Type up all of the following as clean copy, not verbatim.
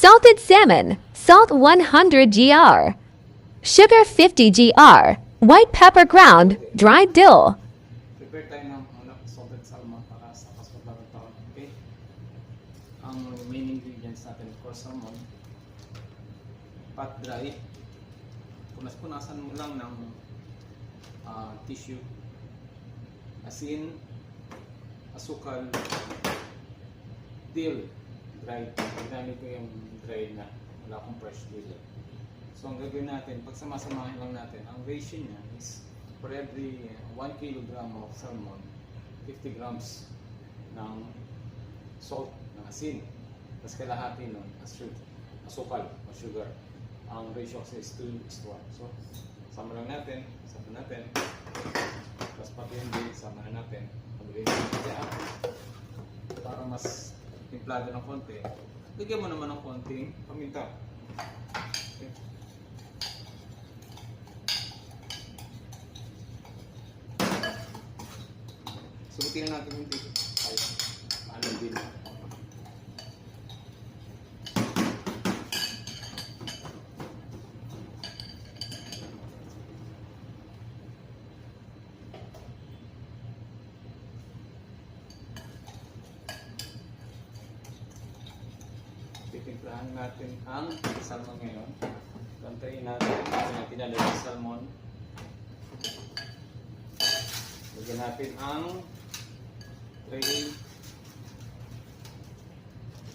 Salted salmon, salt 100 gr. Sugar 50 gr. White pepper ground, dried dill. Prepare tayo ng salted salmon para sa pasapagbagang taon. Okay? Ang main ingredients natin, of course, salmon. Pat dry. Punas-punasan mo lang ng tissue. Asin, asukal, dill, dried. Ginamit ko yung dried na. Wala akong fresh dill. So ang gagawin natin, pagsamasamahin lang natin, ang ratio niya is for every 1 kilogram of salmon, 50 grams ng salt, ng asin. Tapos kalahati nun, asukal o sugar. Ang ratio kasi is 2:1. So, sama lang natin, tapos pati yung dill, sama na natin. Pag-ilagay natin siya, para mas timplado ng konti. Lagyan mo naman ng konting paminta. Okay. Subutin na natin yung dito. Ay, paano din. Titimplahan natin ang salmon ngayon. Bantayin natin. Kasi natin natin yung salmon. Lagyan natin ang tray.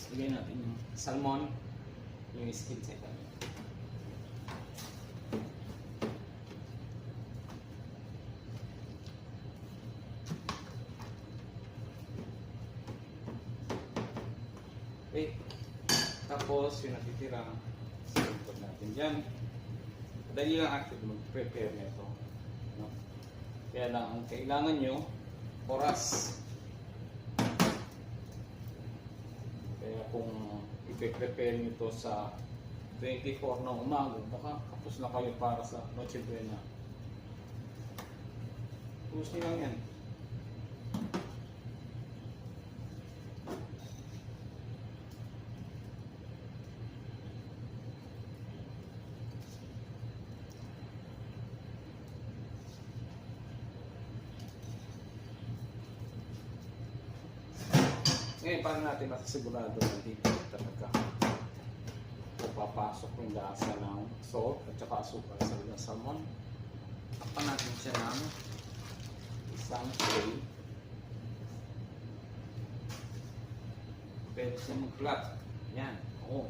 Lagyan natin yung salmon. Yung skin sa ito. Okay. Tapos yung natitira, silipod natin dyan. Dali lang actually mag-prepare nito. No? Kaya lang, ang kailangan nyo, oras. Kaya kung i-prepare nyo ito sa 24 ng umaga, baka kapos na kayo para sa Noche Buena. Tapos nyo lang yan. Ngayon, paano natin masisigurado na dito talaga papasok yung lasa ng salt at saka asukal sa salmon? Takpan natin siya ng isang tray. Pwede siya mag-flat. Yan. Oo.